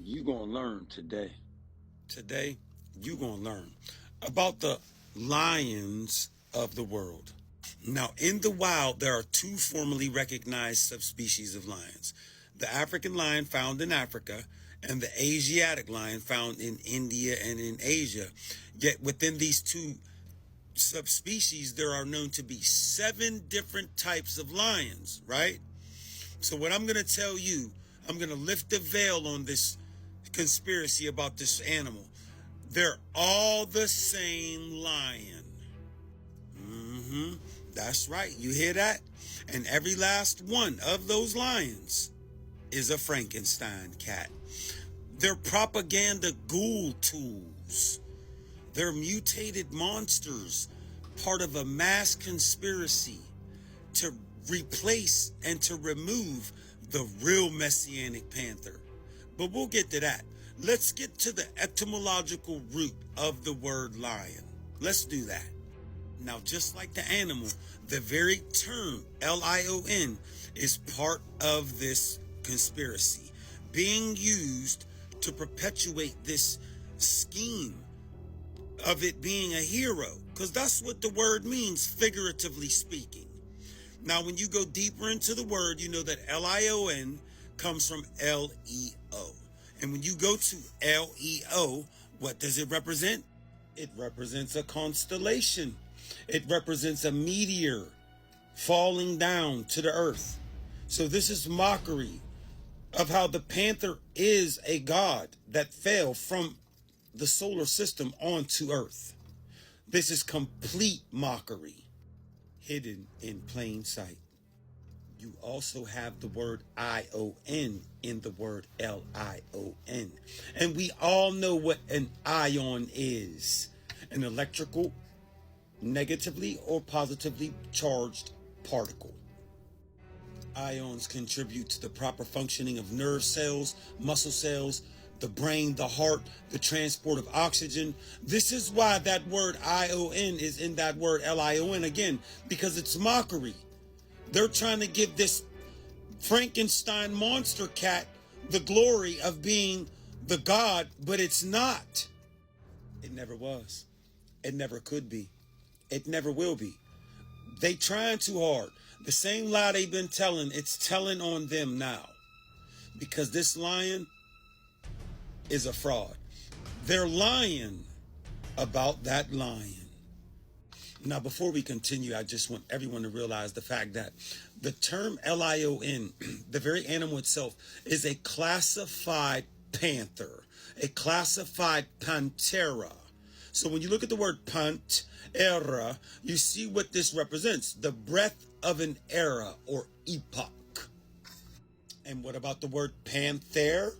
You gonna learn today. Today, you gonna learn about the lions of the world. Now, in the wild, there are two formally recognized subspecies of lions. The African lion found in Africa and the Asiatic lion found in India and in Asia. Yet within these two subspecies, there are known to be 7 different types of lions, right? So what I'm going to tell you, I'm going to lift the veil on this conspiracy about this animal. They're all the same lion. That's right. You hear that? And every last one of those lions is a Frankenstein cat. They're propaganda ghoul tools. They're mutated monsters, part of a mass conspiracy to replace and to remove the real messianic panther. But we'll get to that. Let's get to the etymological root of the word lion. Let's do that. Now, just like the animal, the very term Lion is part of this conspiracy, being used to perpetuate this scheme of it being a hero, because that's what the word means, figuratively speaking. Now, when you go deeper into the word, you know that Lion comes from Leo. And when you go to Leo, what does it represent? It represents a constellation. It represents a meteor falling down to the earth. So this is mockery of how the panther is a god that fell from the solar system onto earth. This is complete mockery, hidden in plain sight. You also have the word ION in the word LION. And we all know what an ion is. An electrical, negatively or positively charged particle. Ions contribute to the proper functioning of nerve cells, muscle cells, the brain, the heart, the transport of oxygen. This is why that word ION is in that word LION again, because it's mockery. They're trying to give this Frankenstein monster cat the glory of being the god, but it's not. It never was. It never could be. It never will be. They trying too hard. The same lie they've been telling, it's telling on them now. Because this lion is a fraud. They're lying about that lion. Now, before we continue, I just want everyone to realize the fact that the term Lion, the very animal itself, is a classified panther, a classified panthera. So when you look at the word panthera, you see what this represents, the breath of an era or epoch. And what about the word panther?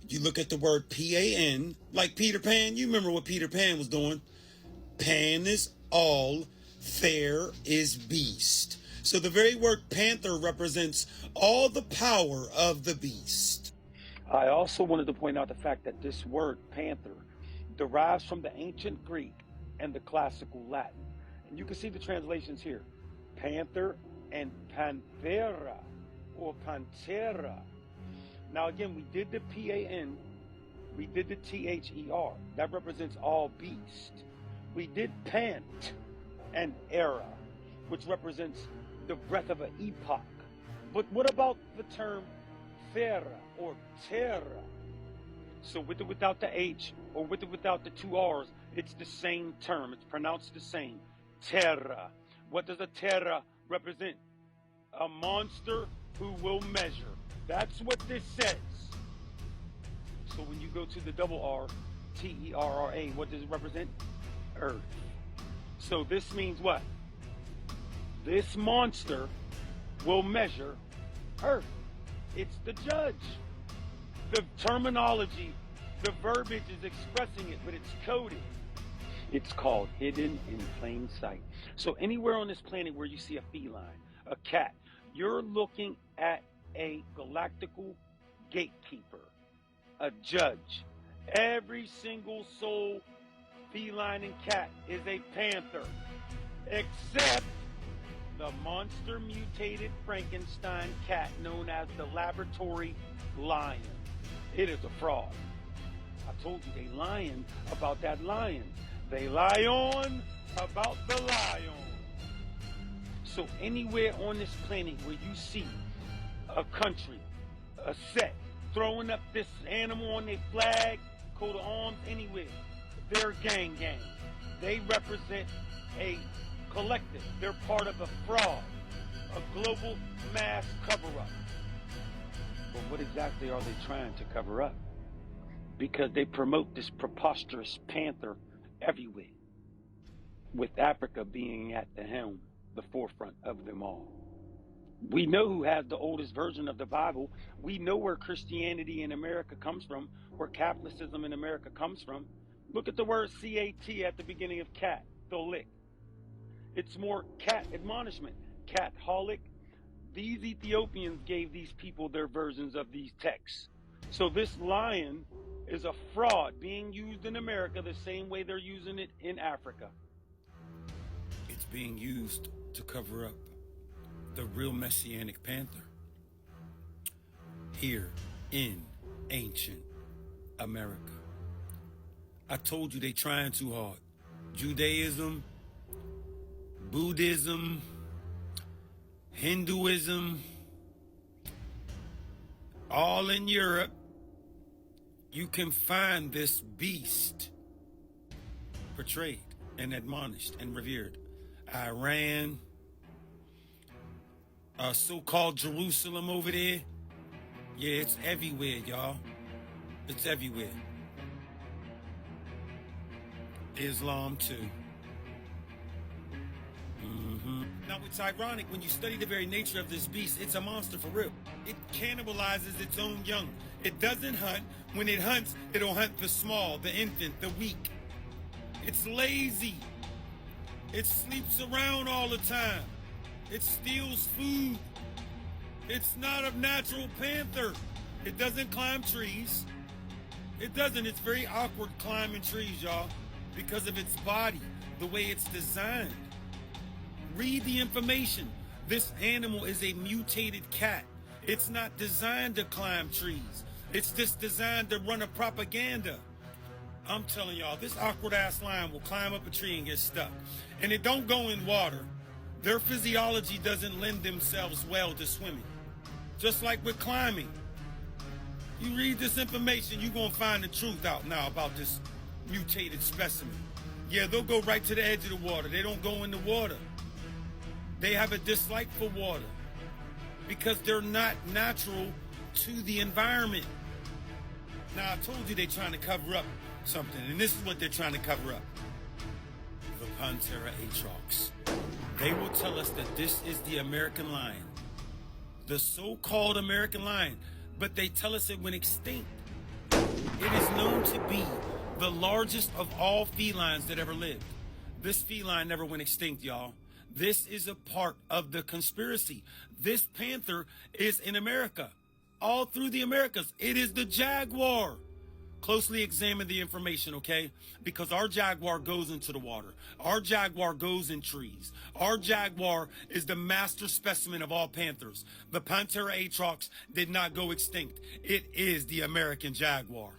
You look at the word Pan, like Peter Pan. You remember what Peter Pan was doing. Pan is all, fair is beast. So the very word panther represents all the power of the beast. I also wanted to point out the fact that this word panther derives from the ancient Greek and the classical Latin. And you can see the translations here. Panther and panthera or pantera. Now again, we did the P-A-N, we did the T-H-E-R. That represents all beast. We did pant and era, which represents the breath of an epoch. But what about the term thera or terra? So with or without the H or with or without the 2 R's, it's the same term. It's pronounced the same. Terra. What does a terra represent? A monster who will measure. That's what this says. So when you go to the double R, T-E-R-R-A, what does it represent? Earth. So this means what? This monster will measure earth. It's the judge. The terminology, the verbiage is expressing it, but it's coded. It's called hidden in plain sight. So anywhere on this planet where you see a feline, a cat, you're looking at a galactical gatekeeper, a judge. Every single soul, feline and cat, is a panther, except the monster mutated Frankenstein cat known as the laboratory lion. It is a fraud. I told you they lying about that lion. They lie on about the lion. So anywhere on this planet where you see a country, a set, throwing up this animal on their flag, coat of arms, anywhere, they're gang. They represent a collective. They're part of a fraud, a global mass cover-up. But what exactly are they trying to cover up? Because they promote this preposterous panther everywhere, with Africa being at the helm, the forefront of them all. We know who has the oldest version of the Bible. We know where Christianity in America comes from, where Catholicism in America comes from. Look at the word CAT at the beginning of Catholic. It's more cat admonishment, Catholic. These Ethiopians gave these people their versions of these texts. So this lion is a fraud being used in America the same way they're using it in Africa. It's being used to cover up the real Messianic panther here in ancient America. I told you they trying too hard. Judaism, Buddhism, Hinduism, all in Europe, you can find this beast portrayed and admonished and revered. Iran, so-called Jerusalem over there. Yeah, it's everywhere, y'all. It's everywhere. Islam, too. Now, it's ironic when you study the very nature of this beast, it's a monster for real. It cannibalizes its own young. It doesn't hunt. When it hunts, it'll hunt the small, the infant, the weak. It's lazy. It sleeps around all the time. It steals food. It's not a natural panther. It doesn't climb trees. It doesn't. It's very awkward climbing trees, y'all, because of its body, the way it's designed. Read the information. This animal is a mutated cat. It's not designed to climb trees. It's just designed to run a propaganda. I'm telling y'all, this awkward ass lion will climb up a tree and get stuck. And it don't go in water. Their physiology doesn't lend themselves well to swimming. Just like with climbing. You read this information, you're gonna find the truth out now about this mutated specimen. Yeah, they'll go right to the edge of the water. They don't go in the water. They have a dislike for water because they're not natural to the environment. Now, I told you they're trying to cover up something, and this is what they're trying to cover up. The Panthera atrox. They will tell us that this is the American lion, the so-called American lion, but they tell us it went extinct. It is known to be the largest of all felines that ever lived. This feline never went extinct, y'all. This is a part of the conspiracy. This panther is in America, all through the Americas. It is the jaguar. Closely examine the information, okay? Because our jaguar goes into the water. Our jaguar goes in trees. Our jaguar is the master specimen of all panthers. The Panthera atrox did not go extinct. It is the American jaguar.